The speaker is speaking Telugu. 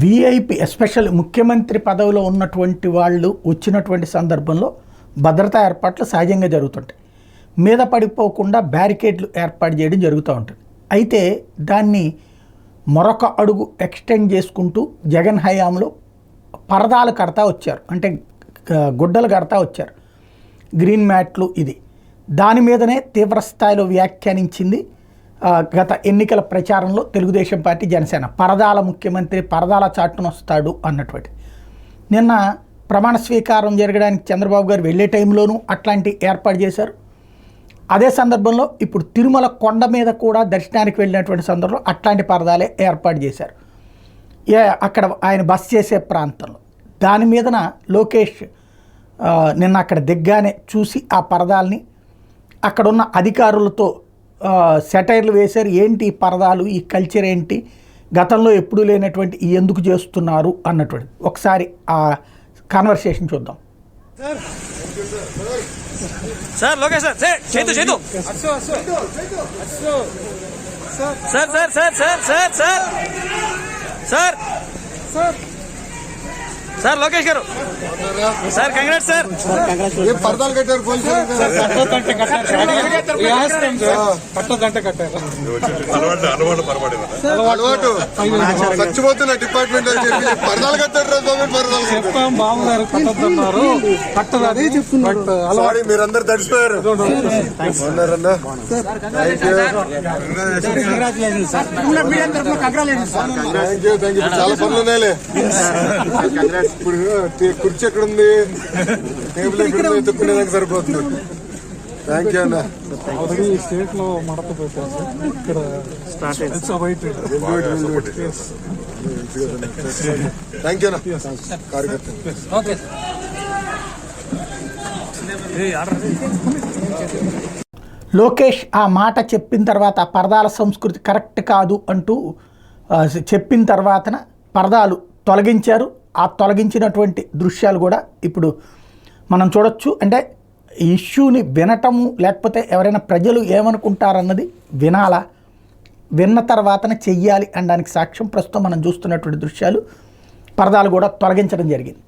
వీఐపీ ఎస్పెషల్ ముఖ్యమంత్రి పదవిలో ఉన్నటువంటి వాళ్ళు వచ్చినటువంటి సందర్భంలో భద్రతా ఏర్పాట్లు సహజంగా జరుగుతుంటాయి. మీద పడిపోకుండా బ్యారికేడ్లు ఏర్పాటు చేయడం జరుగుతూ ఉంటుంది. అయితే దాన్ని మరొక అడుగు ఎక్స్టెండ్ చేసుకుంటూ జగన్ హయాంలో పరదాలు కడతా వచ్చారు, అంటే గుడ్డలు కడతా వచ్చారు, గ్రీన్ మ్యాట్లు. ఇది దాని మీదనే తీవ్రస్థాయిలో వ్యాఖ్యానించింది గత ఎన్నికల ప్రచారంలో తెలుగుదేశం పార్టీ, జనసేన. పరదాల ముఖ్యమంత్రి పరదాల చాటున వస్తాడు అన్నటువంటి. నిన్న ప్రమాణ స్వీకారం జరగడానికి చంద్రబాబు గారు వెళ్ళే టైంలోనూ అట్లాంటి ఏర్పాటు చేశారు. అదే సందర్భంలో ఇప్పుడు తిరుమల కొండ మీద కూడా దర్శనానికి వెళ్ళినటువంటి సందర్భంలో అట్లాంటి పరదాలే ఏర్పాటు చేశారు అక్కడ ఆయన బస్ చేసే ప్రాంతంలో. దాని మీదన లోకేష్ నిన్న అక్కడ దిగ్గానే చూసి ఆ పరదాలని అక్కడున్న అధికారులతో సెటైర్లు వేశారు. ఏంటి ఈ పరదాలు, ఈ కల్చర్ ఏంటి, గతంలో ఎప్పుడూ లేనటువంటి ఎందుకు చేస్తున్నారు అన్నటువంటి. ఒకసారి ఆ కాన్వర్సేషన్ చూద్దాం. సార్ లోకేష్ సార్ చేతు చేతు sir sir sir sir sir sir sir sir Lokesh గారు సార్ కంగ్రాట్స్ సార్. పరదాలు కట్టారు అలవాటు చచ్చిపోతున్న డిపార్ట్మెంట్ పరదాలు కట్టారు. బాబుగారు కట్టొద్దన్నారు, కట్టదని చెప్తున్నారు. మీరందరూ తడిసిపోయారు. చాలా పనులు ఉన్నాయిలే. ఇప్పుడు కుర్చీ ఎక్కడ ఉంది, టేబుల్ ఎక్కడ ఉంది, ఎత్తుక్కునేదానికి సరిపోతుంది. థ్యాంక్ యూ అన్న. స్టేట్ లో మడత పెట్టారు, ఇక్కడ థ్యాంక్ యూ అన్న కార్యకర్త. లోకేష్ ఆ మాట చెప్పిన తర్వాత పరదాల సంస్కృతి కరెక్ట్ కాదు అంటూ చెప్పిన తర్వాతన పరదాలు తొలగించారు. ఆ తొలగించినటువంటి దృశ్యాలు కూడా ఇప్పుడు మనం చూడొచ్చు. అంటే ఈ ఇష్యూని వినటము, లేకపోతే ఎవరైనా ప్రజలు ఏమనుకుంటారన్నది వినాలా, విన్న తర్వాతనే చెయ్యాలి అనడానికి సాక్ష్యం ప్రస్తుతం మనం చూస్తున్నటువంటి దృశ్యాలు. పరదాలు కూడా తొలగించడం జరిగింది.